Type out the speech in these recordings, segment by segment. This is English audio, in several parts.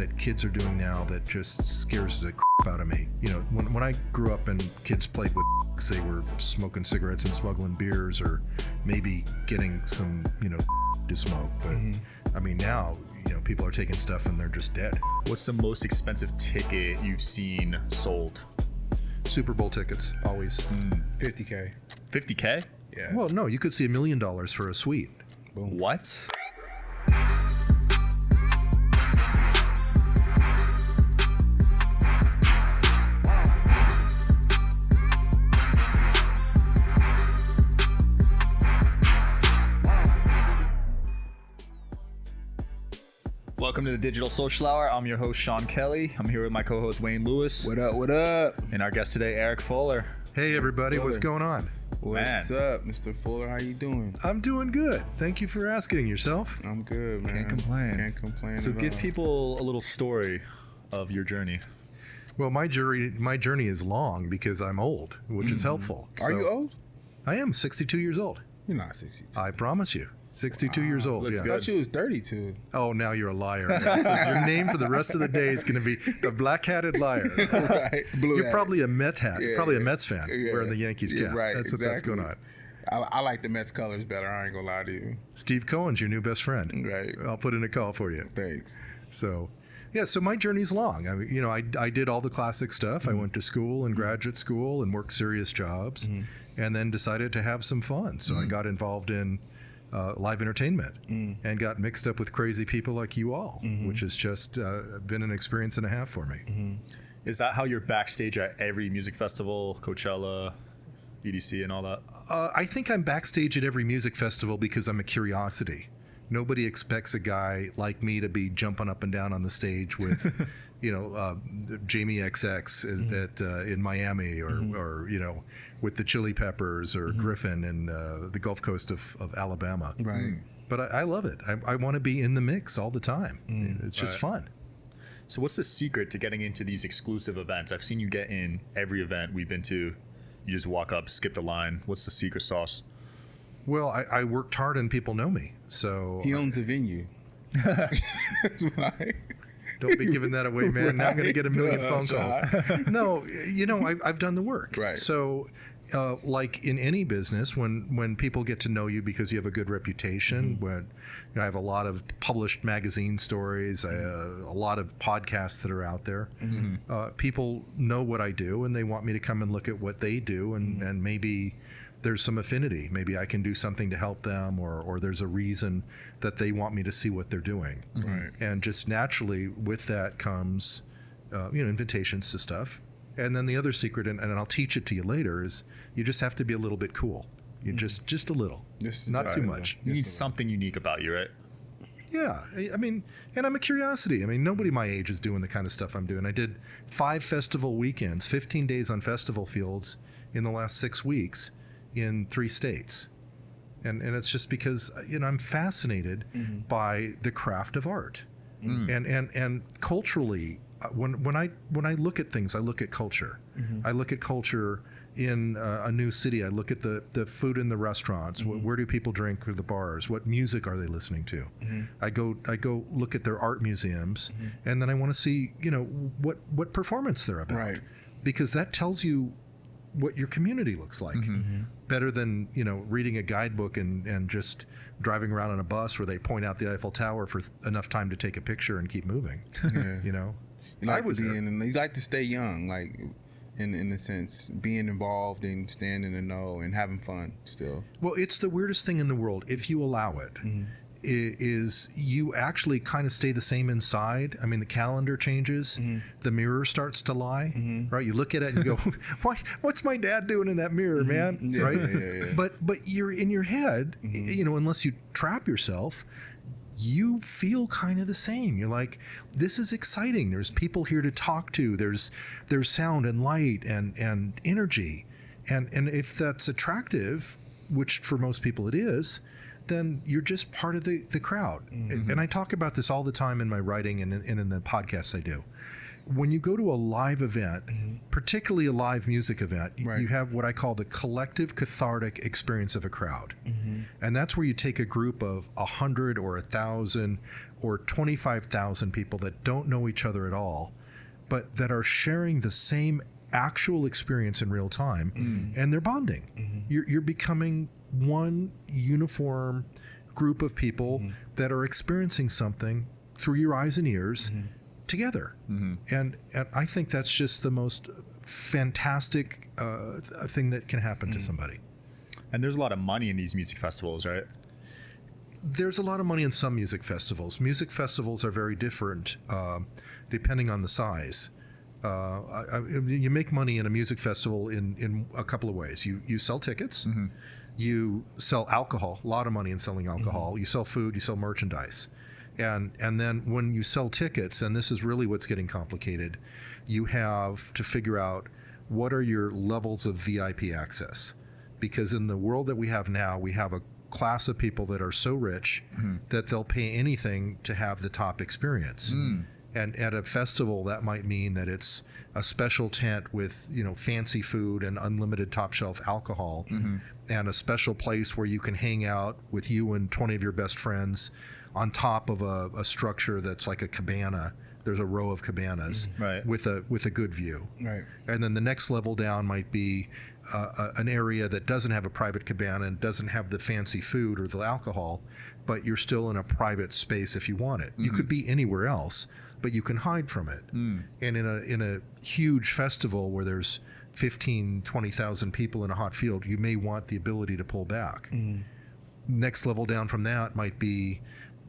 that kids are doing now that just scares the crap out of me. You know, when I grew up and kids played with, they were smoking cigarettes and smuggling beers, or maybe getting some, you know, to smoke. But I mean, now, you know, people are taking stuff and they're just dead. What's the most expensive ticket you've seen sold? Super Bowl tickets, always. $50K. 50K? Yeah. Well, no, you could see $1 million for a suite. Boom. What? Welcome to the Digital Social Hour. I'm your host, Sean Kelly. I'm here with my co-host, Wayne Lewis. What up? What up? And our guest today, Eric Fuller. Hey, everybody, what's going on? What's up, Mr. Fuller? How you doing? I'm doing good. Thank you for asking. Yourself? I'm good, man. Can't complain. Can't complain. So at give all. people a little story of your journey. Well, my journey is long because I'm old, which is helpful. Are So, you old? I am 62 years old. You're not 62. I promise you. 62 years old. Looks I good. thought you was 32. Oh, now you're a liar. Your name for the rest of the day is going to be the black-hatted liar. Right. Blue You're hat. probably a Mets hat. Yeah, Probably a yeah. Mets fan Yeah. wearing the Yankees Yeah, cap. right, That's what that's exactly. going on. I like the Mets colors better. I ain't gonna lie to you. Steve Cohen's your new best friend. Right. I'll put in a call for you. Thanks. So, yeah, so my journey's long. I mean, you know, I did all the classic stuff. I went to school and graduate school and worked serious jobs, and then decided to have some fun. So I got involved in live entertainment and got mixed up with crazy people like you all, which has just been an experience and a half for me. Is that how you're backstage at every music festival, Coachella, EDC, and all that? I think I'm backstage at every music festival because I'm a curiosity. Nobody expects a guy like me to be jumping up and down on the stage with, you know, Jamie XX in Miami, or you know, with the Chili Peppers or Griffin in the Gulf Coast of Alabama. Right. But I love it. I want to be in the mix all the time. It's just fun. So what's the secret to getting into these exclusive events? I've seen you get in every event we've been to. You just walk up, skip the line. What's the secret sauce? Well, I worked hard and people know me. So He owns a venue. That's why. don't be giving that away, man. Now I'm going to get a million phone Right. calls. No, you know, I've done the work. Right. So, like in any business, when people get to know you because you have a good reputation, when you know, I have a lot of published magazine stories, a lot of podcasts that are out there, people know what I do and they want me to come and look at what they do, and maybe there's some affinity. Maybe I can do something to help them, or there's a reason that they want me to see what they're doing. Right. And just naturally with that comes, you know, invitations to stuff. And then the other secret, and I'll teach it to you later, is you just have to be a little bit cool. You just a little, Just not right. too much. You need something unique about you, right? Yeah, I mean, and I'm a curiosity. I mean, nobody my age is doing the kind of stuff I'm doing. I did 5 festival weekends, 15 days on festival fields in the last 6 weeks in 3 states. And it's just because, you know, I'm fascinated by the craft of art. And culturally, when I look at things, I look at culture. I look at culture in a new city. I look at the food in the restaurants. Where do people drink or the bars? What music are they listening to? I go look at their art museums, and then I want to see, you know, what performance they're about. Right. Because that tells you what your community looks like, better than, you know, reading a guidebook and just driving around on a bus where they point out the Eiffel Tower for enough time to take a picture and keep moving. Yeah. You know, You like to be you like to stay young, like in a sense, being involved and staying in the know and having fun still. well, it's the weirdest thing in the world if you allow it. Is you actually kind of stay the same inside. I mean, the calendar changes, the mirror starts to lie, right? You look at it and you go, what's my dad doing in that mirror, man? Yeah, right? yeah. But you're in your head, you know, unless you trap yourself, you feel kind of the same. You're like, this is exciting. There's people here to talk to. There's sound and light and energy. And if that's attractive, which for most people it is, then you're just part of the crowd. And I talk about this all the time in my writing and in the podcasts I do. When you go to a live event, particularly a live music event, Right. you have what I call the collective cathartic experience of a crowd. And that's where you take a group of 100 or 1,000 or 25,000 people that don't know each other at all, but that are sharing the same actual experience in real time, and they're bonding. You're becoming one uniform group of people that are experiencing something through your eyes and ears together. And I think that's just the most fantastic thing that can happen to somebody. And there's a lot of money in these music festivals, right? There's a lot of money in some music festivals. Music festivals are very different depending on the size. You make money in a music festival in a couple of ways. You sell tickets, you sell alcohol, a lot of money in selling alcohol. You sell food, you sell merchandise. And then when you sell tickets, and this is really what's getting complicated, you have to figure out what are your levels of VIP access. Because in the world that we have now, we have a class of people that are so rich that they'll pay anything to have the top experience. And at a festival, that might mean that it's a special tent with, fancy food and unlimited top shelf alcohol, and a special place where you can hang out with you and 20 of your best friends on top of a structure that's like a cabana. There's a row of cabanas with a good view. Right. And then the next level down might be an area that doesn't have a private cabana and doesn't have the fancy food or the alcohol, but you're still in a private space if you want it. You could be anywhere else, but you can hide from it. And in a huge festival where there's 15, 20,000 people in a hot field, you may want the ability to pull back. Next level down from that might be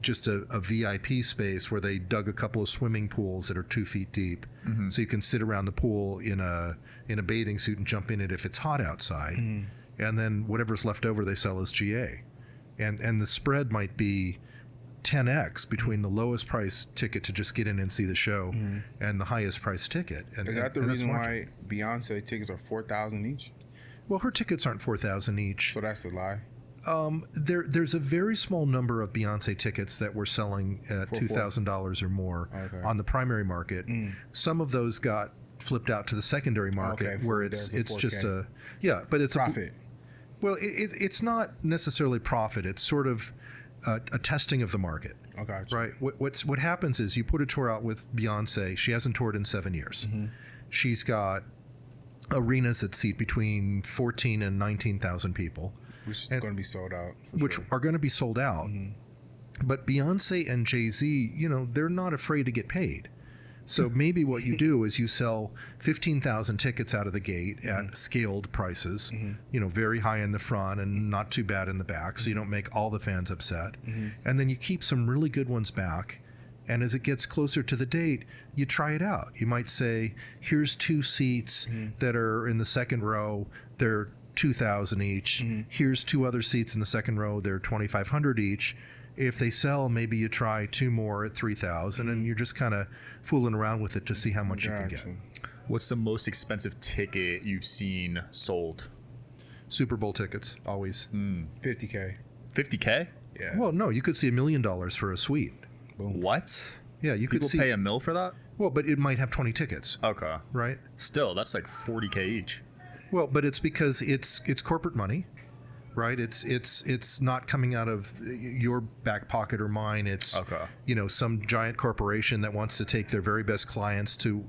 just a VIP space where they dug a couple of swimming pools that are 2 feet deep, so you can sit around the pool in a bathing suit and jump in it if it's hot outside, and then whatever's left over they sell as GA, and the spread might be 10x between the lowest price ticket to just get in and see the show and the highest price ticket. And, is that the reason why Beyonce tickets are $4,000 each? Well, her tickets aren't $4,000 each. So that's a lie. There's a very small number of Beyonce tickets that we're selling at $2,000 or more on the primary market. Some of those got flipped out to the secondary market where it's just but it's profit. It's not necessarily profit. It's sort of a testing of the market. Right. What happens is you put a tour out with Beyonce. She hasn't toured in 7 years. She's got arenas that seat between 14 and 19,000 people. Which is going to be sold out. Which are going to be sold out. But Beyonce and Jay-Z, they're not afraid to get paid. So maybe what you do is you sell 15,000 tickets out of the gate at scaled prices, very high in the front and not too bad in the back, so you don't make all the fans upset. And then you keep some really good ones back. And as it gets closer to the date, you try it out. You might say, here's 2 seats that are in the second row. They're $2,000 each. Here's 2 other seats in the second row. They're $2,500 each. If they sell, maybe you try 2 more at $3,000, and you're just kind of fooling around with it to see how much you can get. What's the most expensive ticket you've seen sold? Super Bowl tickets, always. $50K. $50K? Yeah. Well, no, you could see $1 million for a suite. Boom. What? Yeah, you People could see. Pay $1 million for that? Well, but it might have 20 tickets. Okay. Right. Still, that's like $40K each. Well, but it's because it's corporate money, right? It's not coming out of your back pocket or mine. It's some giant corporation that wants to take their very best clients to,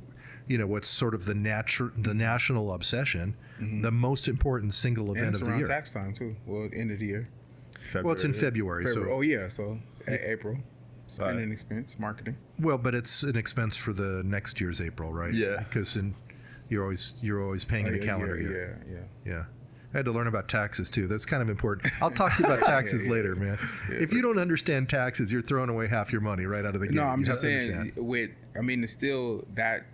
what's sort of the national obsession, the most important single event of the year. It's around tax time too. Well, end of the year. Well, it's in February. So so April. Spending expense, marketing. Well, but it's an expense for the next year's April, right? Yeah. Because you're always paying in a calendar year. Yeah. I had to learn about taxes too. That's kind of important. I'll talk to you about taxes later, man. If you don't understand taxes, you're throwing away half your money right out of the gate. No, I'm just saying. It's still that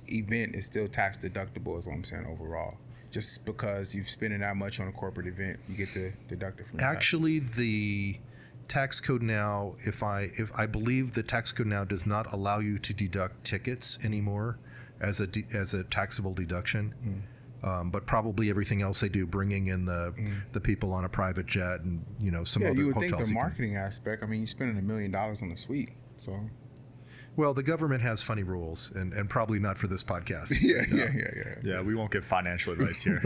event is still tax deductible. Is what I'm saying overall. Just because you've spent that much on a corporate event, you get to deduct it from. Actually, the tax code now, if I believe the tax code now does not allow you to deduct tickets anymore as a taxable deduction, but probably everything else they do, bringing in the people on a private jet and some other hotels. You would think the marketing aspect. I mean, you're spending $1 million on a suite, so. Well, the government has funny rules, and probably not for this podcast. Yeah, we won't give financial advice here.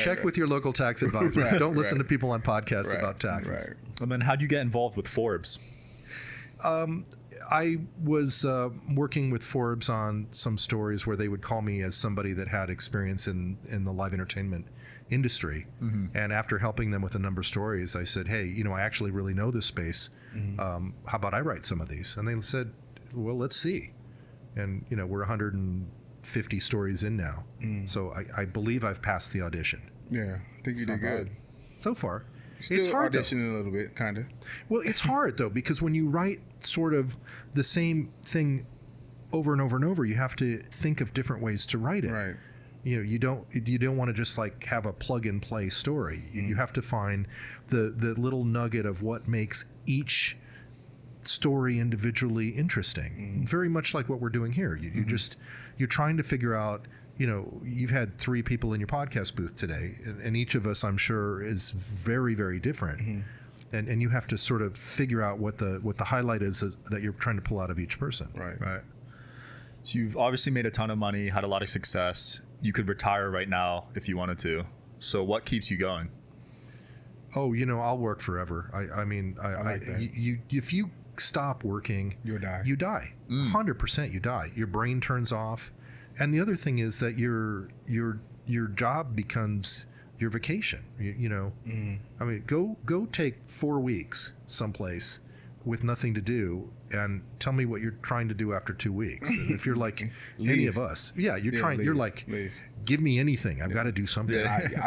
Check with your local tax advisors. Don't listen to people on podcasts about taxes. And then how'd you get involved with Forbes? I was working with Forbes on some stories where they would call me as somebody that had experience in the live entertainment industry. And after helping them with a number of stories, I said, hey, I actually really know this space. How about I write some of these? And they said, well, let's see. And, we're 150 stories in now. So I believe I've passed the audition. Yeah, I think you did good. So far. Still It's hard, auditioning a little bit, kind of. Well, it's hard, though, because when you write sort of the same thing over and over and over, you have to think of different ways to write it. Right. You don't want to just like have a plug and play story. You have to find the little nugget of what makes each story individually interesting. Very much like what we're doing here. You're trying to figure out. You've had 3 people in your podcast booth today, and each of us, I'm sure, is very, very different. And you have to sort of figure out what the highlight is that you're trying to pull out of each person. Right. So you've obviously made a ton of money, had a lot of success. You could retire right now if you wanted to. So what keeps you going? Oh, I'll work forever. I like that. If you stop working, You'll die. You die. 100% you die. Your brain turns off. And the other thing is that your job becomes your vacation. I mean, go take 4 weeks someplace with nothing to do, and tell me what you're trying to do after 2 weeks. If you're like any of us, you're like, give me anything. I've got to do something.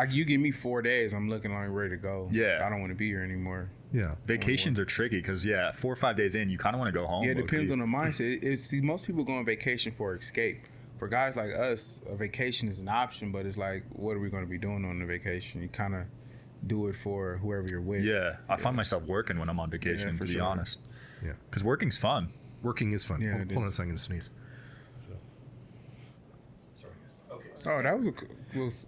You give me 4 days, I'm looking like ready to go. Yeah. I don't want to be here anymore. Yeah. Vacations are tricky because 4 or 5 days in, you kind of want to go home. Yeah, it depends on the mindset. See, most people go on vacation for escape. For guys like us, a vacation is an option, but it's like, what are we going to be doing on the vacation? You kind of do it for whoever you're with. Yeah, I find myself working when I'm on vacation, to be honest. Yeah. Because working's fun. Working is fun. Yeah, Hold on a second to sneeze. Oh, that was a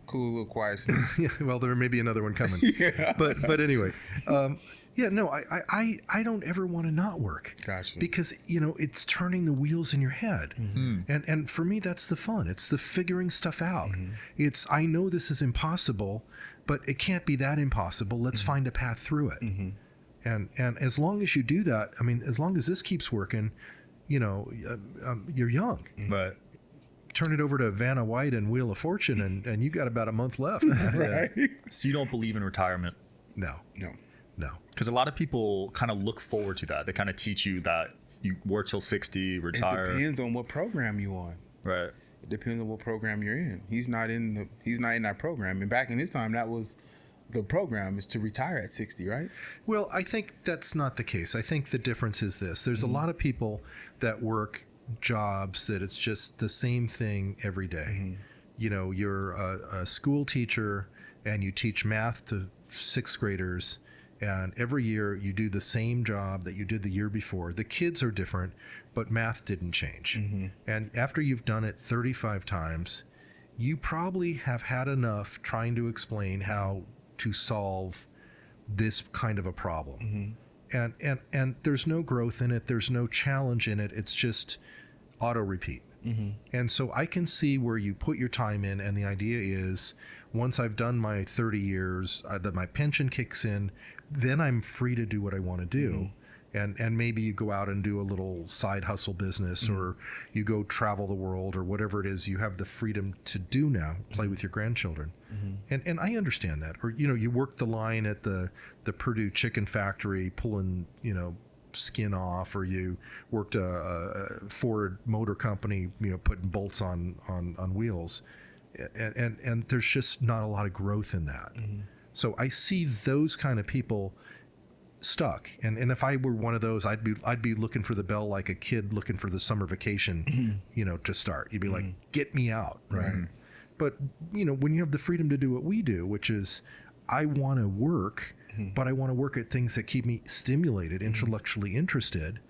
cool little quiet sneeze. Yeah, well, there may be another one coming. Yeah. But anyway, I don't ever want to not work. Gotcha. Because it's turning the wheels in your head, and for me that's the fun. It's the figuring stuff out. It's I know this is impossible, but it can't be that impossible. Let's find a path through it. And as long as you do that, I mean, as long as this keeps working, you're young. Right. Turn it over to Vanna White and Wheel of Fortune, and you got about a month left. Right. So you don't believe in retirement? No. Because a lot of people kind of look forward to that. They kind of teach you that you work till 60, retire. It depends on what program you on. Right. It depends on what program you're in. He's not in that program. And back in his time, that was the program, is to retire at 60, right? Well, I think that's not the case. I think the difference is this. There's a lot of people that work jobs that it's just the same thing every day. You're a school teacher and you teach math to 6th graders, and every year you do the same job that you did the year before. The kids are different, but math didn't change. And after you've done it 35 times, you probably have had enough trying to explain how to solve this kind of a problem. And there's no growth in it. There's no challenge in it. It's just auto repeat. And so I can see where you put your time in, and the idea is once I've done my 30 years, that my pension kicks in, then I'm free to do what I want to do. And maybe you go out and do a little side hustle business, or you go travel the world, or whatever it is you have the freedom to do now, play with your grandchildren. And I understand that. Or, you work the line at the Purdue chicken factory pulling, skin off, or you worked a Ford Motor Company, putting bolts on wheels. And there's just not a lot of growth in that. So I see those kind of people stuck, and if I were one of those, I'd be looking for the bell like a kid looking for the summer vacation, to start. You'd be like, get me out, right? But when you have the freedom to do what we do, which is I want to work, but I want to work at things that keep me stimulated, intellectually interested,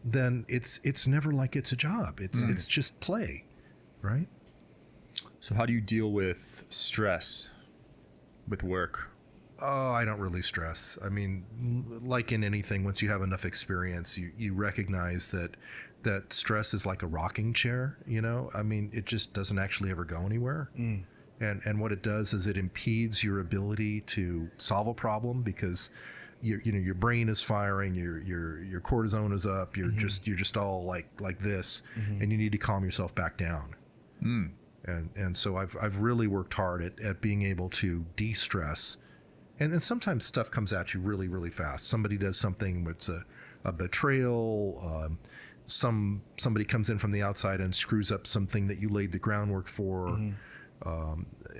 then it's never like it's a job. It's just play, right? So how do you deal with stress with work? Oh, I don't really stress. I mean, like in anything, once you have enough experience, you recognize that stress is like a rocking chair, I mean, it just doesn't actually ever go anywhere. And what it does is it impedes your ability to solve a problem, because your brain is firing, your cortisone is up, you're just all like this, and you need to calm yourself back down. And so I've really worked hard at being able to de-stress. And then sometimes stuff comes at you really, really fast. Somebody does something that's a betrayal. Somebody comes in from the outside and screws up something that you laid the groundwork for.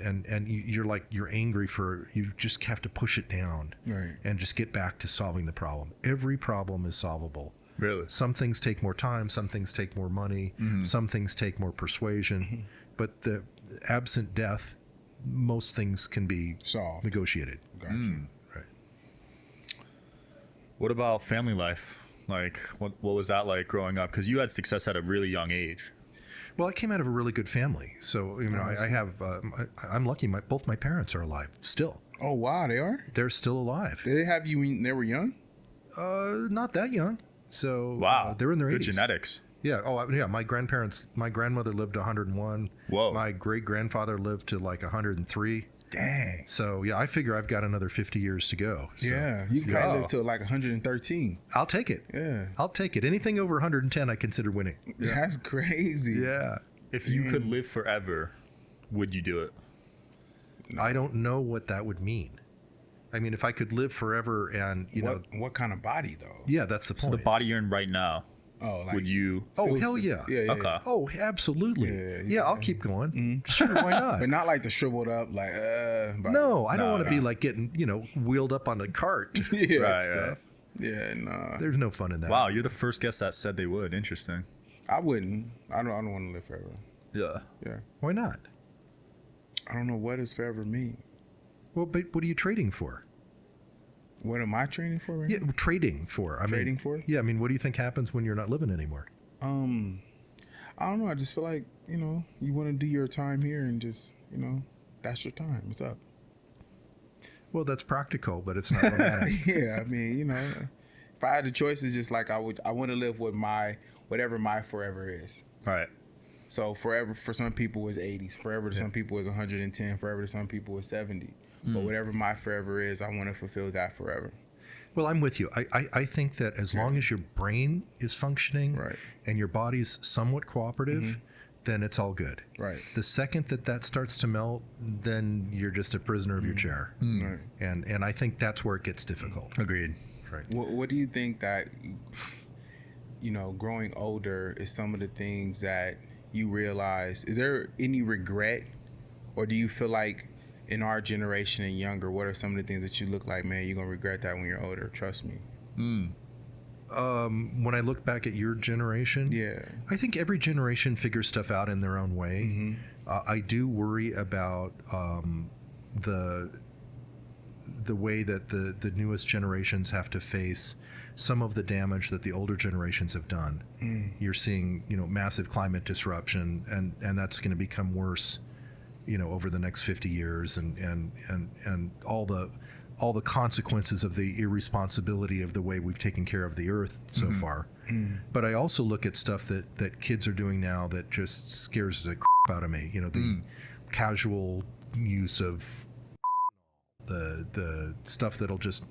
And you're angry you just have to push it down, right, and just get back to solving the problem. Every problem is solvable. Really? Some things take more time, some things take more money, some things take more persuasion, but absent death, most things can be solved, negotiated. Gotcha. Right. What about family life? Like, what was that like growing up? Because you had success at a really young age. Well, I came out of a really good family, so I have. I'm lucky. Both my parents are alive still. Oh wow, they are. They're still alive. Did they have you when they were young? Not that young. So wow, they're in their 80s. Good genetics. Yeah. Oh, yeah. My grandmother lived 101. Whoa. My great grandfather lived to like 103. Dang. So yeah, I figure I've got another 50 years to go. So, yeah, you can probably live to like 113. I'll take it. Yeah, I'll take it. Anything over 110, I consider winning. Yeah. That's crazy. Yeah. If you could live forever, would you do it? I don't know what that would mean. I mean, if I could live forever and, what kind of body though? Yeah, that's the point. So the body you're in right now, Oh, like, would you? Oh, hell yeah. Yeah. Okay. Oh, absolutely. Yeah, I'll keep going. Sure, why not? But not like the shriveled up, like, body. No, I don't want to be like getting, wheeled up on a cart. Yeah, Right, stuff. Yeah, nah. There's no fun in that. Wow, you're the first guest that said they would. Interesting. I wouldn't. I don't want to live forever. Yeah. Yeah. Why not? I don't know what does forever mean. Well, but what are you trading for? What am I training for right Yeah, now? trading for. Trading for? Yeah, I mean, what do you think happens when you're not living anymore? I don't know. I just feel like, you want to do your time here and just, that's your time. It's up. Well, that's practical, but it's not romantic. Yeah, I mean, if I had the choice, it's just like I want to live with whatever my forever is. Right. So forever for some people is 80s. Forever to some people is 110. Forever to some people is 70. But whatever my forever is, I want to fulfill that forever. Well, I'm with you. I think that as long as your brain is functioning Right. and your body's somewhat cooperative, then it's all good. Right. The second that starts to melt, then you're just a prisoner of your chair. Right. And I think that's where it gets difficult. Agreed. Right. What do you think that, growing older is some of the things that you realize? Is there any regret, or do you feel like in our generation and younger, what are some of the things that you look like, man, you're going to regret that when you're older? Trust me. When I look back at your generation, Yeah. I think every generation figures stuff out in their own way. I do worry about the way that the newest generations have to face some of the damage that the older generations have done. You're seeing, massive climate disruption, and that's going to become worse, over the next 50 years, and all the consequences of the irresponsibility of the way we've taken care of the earth so far. But I also look at stuff that kids are doing now that just scares the crap out of me. The casual use of the stuff that'll just,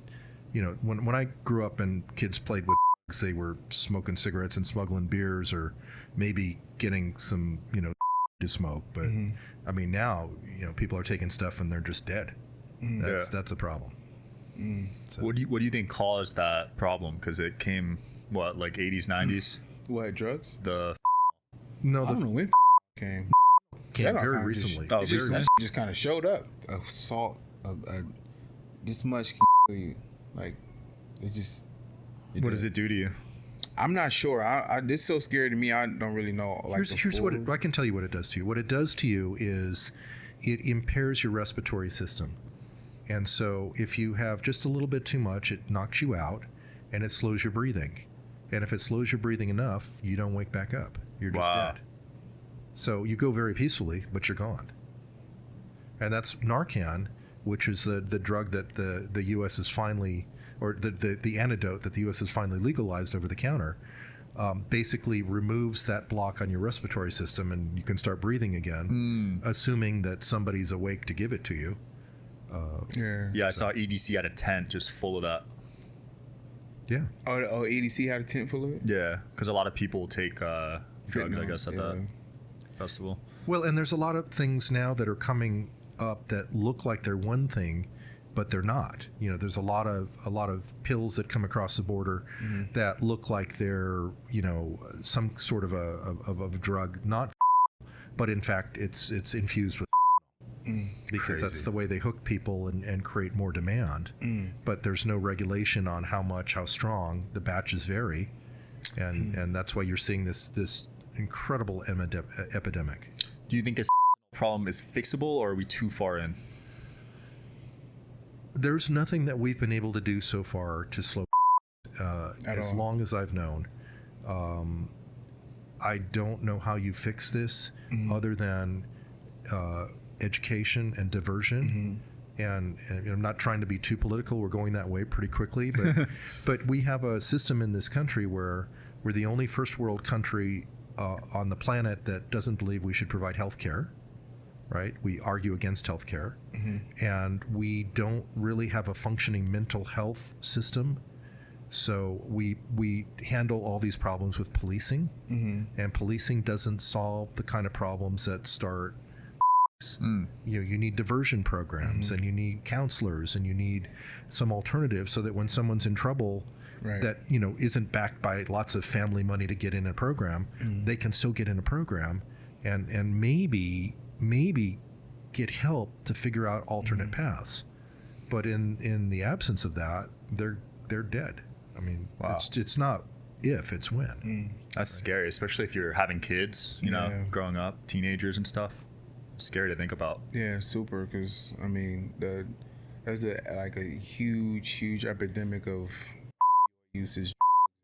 when I grew up and kids played with, they were smoking cigarettes and smuggling beers, or maybe getting some, to smoke. But I mean, now, people are taking stuff and they're just dead. That's a problem. So. What do you think caused that problem? Because it came like 80s, 90s. What, drugs? No, I don't know when came. came That very all recently. Oh, It just, very that just kind of showed up. Assault, this much can kill you. Like, it just. What does it do to you? I'm not sure. This is so scary to me. I don't really know. Like, Here's what I can tell you what it does to you. What it does to you is it impairs your respiratory system. And so if you have just a little bit too much, it knocks you out and it slows your breathing. And if it slows your breathing enough, you don't wake back up. You're just dead. So you go very peacefully, but you're gone. And that's Narcan, which is the drug that the U.S. is finally, or the antidote that the U.S. has finally legalized over the counter, basically removes that block on your respiratory system, and you can start breathing again, assuming that somebody's awake to give it to you. Yeah, I saw EDC at a tent just full of that. Yeah. Oh, EDC had a tent full of it? Yeah, because a lot of people take drugs, I guess, at that festival. Well, and there's a lot of things now that are coming up that look like they're one thing, but they're not. You know, there's a lot of pills that come across the border that look like they're, you know, some sort of a drug, not, but in fact it's infused with because Crazy. that's the way they hook people and create more demand. But there's no regulation on how much, how strong. The batches vary, and that's why you're seeing this incredible epidemic. Do you think this problem is fixable, or are we too far in? There's nothing that we've been able to do so far to slow as long as I've known. I don't know how you fix this other than education and diversion. And I'm not trying to be too political. We're going that way pretty quickly. But, but we have a system in this country where we're the only first world country on the planet that doesn't believe we should provide health care. Right? We argue against health care. And we don't really have a functioning mental health system. So we handle all these problems with policing. And policing doesn't solve the kind of problems that start. You need diversion programs and you need counselors and you need some alternatives so that when someone's in trouble that isn't backed by lots of family money to get in a program, they can still get in a program and maybe get help to figure out alternate paths. But in the absence of that, they're dead. I mean, it's not if, it's when. That's scary, especially if you're having kids, you know, growing up, teenagers and stuff. Scary to think about. Yeah, super. Because I mean, there's a huge epidemic of usage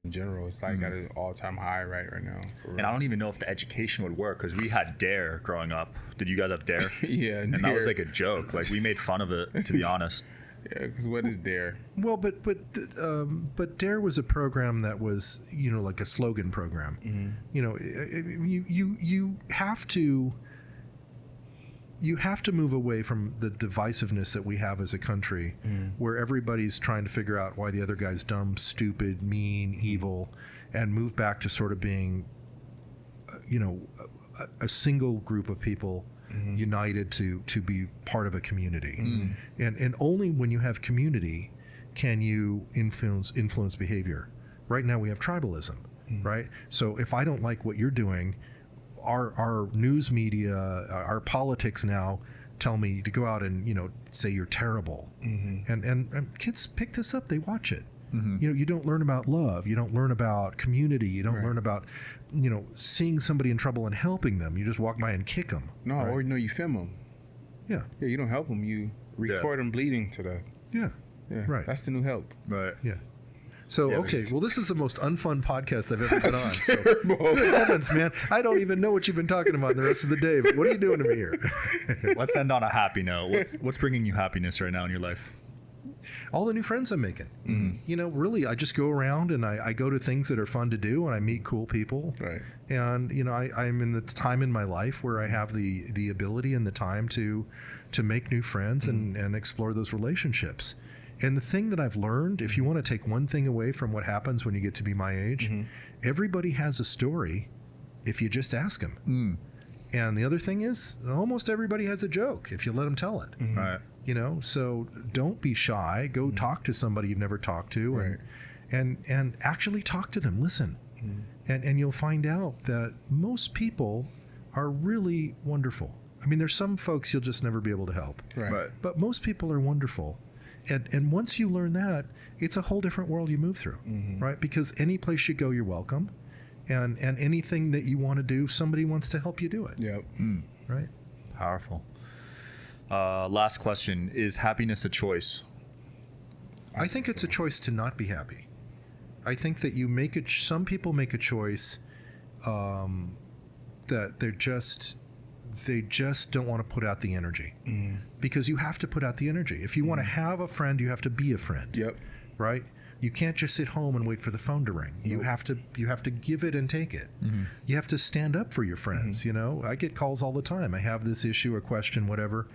in general. It's like at an all-time high right now. And I don't even know if the education would work because we had Dare growing up. Did you guys have Dare? Yeah, and that was like a joke. Like we made fun of it, to be honest. Yeah, because what is Dare? Well, but Dare was a program that was like a slogan program. You have to move away from the divisiveness that we have as a country, where everybody's trying to figure out why the other guy's dumb, stupid, mean, evil, and move back to sort of being, a single group of people united to be part of a community. And only when you have community can you influence behavior. Right now we have tribalism, right? So if I don't like what you're doing, our news media, our politics now tell me to go out and say you're terrible. And kids pick this up, they watch it. You don't learn about love, you don't learn about community, you don't learn about seeing somebody in trouble and helping them. You just walk by and kick them. No, or you film them. Yeah, you don't help them, you record them bleeding to death. Yeah, right. That's the new help. Right. Yeah. So, well, this is the most unfun podcast I've ever been on. So, good heavens, man. I don't even know what you've been talking about the rest of the day, but what are you doing to me here? Let's end on a happy note. What's bringing you happiness right now in your life? All the new friends I'm making. Really, I just go around and I go to things that are fun to do and I meet cool people. Right. And, I'm in the time in my life where I have the ability and the time to make new friends and explore those relationships. And the thing that I've learned, if you want to take one thing away from what happens when you get to be my age, everybody has a story if you just ask them. And the other thing is, almost everybody has a joke if you let them tell it. Right. So don't be shy. Go talk to somebody you've never talked to and actually talk to them. Listen. And you'll find out that most people are really wonderful. I mean, there's some folks you'll just never be able to help. Right. But most people are wonderful. And once you learn that, it's a whole different world you move through, right? Because any place you go, you're welcome. And anything that you want to do, somebody wants to help you do it. Yep. Right? Powerful. Last question. Is happiness a choice? I think it's a choice to not be happy. I think that some people make a choice that they just don't want to put out the energy. Because you have to put out the energy. If you want to have a friend, you have to be a friend. Yep. Right? You can't just sit home and wait for the phone to ring. You have to give it and take it. You have to stand up for your friends. I get calls all the time. I have this issue or question, whatever.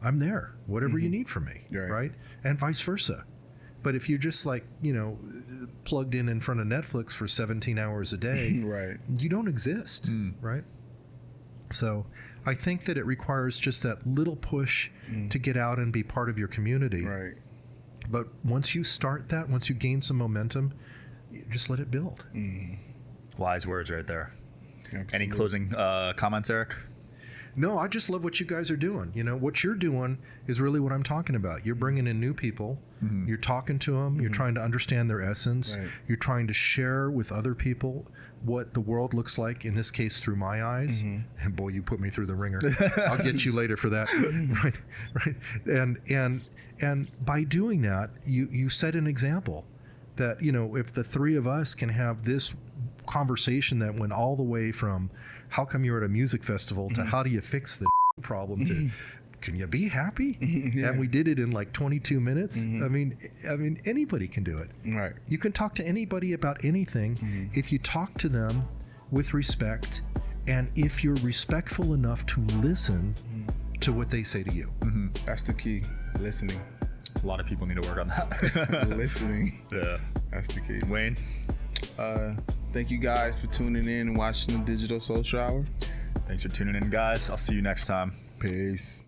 I'm there. Whatever you need from me. Right? And vice versa. But if you're just like, plugged in front of Netflix for 17 hours a day, Right. you don't exist, right? So I think that it requires just that little push to get out and be part of your community. Right. But once you start that, once you gain some momentum, you just let it build. Wise words right there. Absolutely. Any closing comments, Eric? No, I just love what you guys are doing. What you're doing is really what I'm talking about. You're bringing in new people. You're talking to them. You're trying to understand their essence. Right. You're trying to share with other people what the world looks like, in this case, through my eyes. And boy, you put me through the ringer. I'll get you later for that. Right. And by doing that, you set an example that, if the three of us can have this conversation that went all the way from how come you're at a music festival to how do you fix the problem to can you be happy? Yeah. And we did it in like 22 minutes. I mean anybody can do it. Right. You can talk to anybody about anything if you talk to them with respect, and if you're respectful enough to listen to what they say to you. That's the key. Listening. A lot of people need to work on that. Listening. Yeah. That's the key. Wayne? Thank you guys for tuning in and watching the Digital Social Hour. Thanks for tuning in, guys. I'll see you next time. Peace.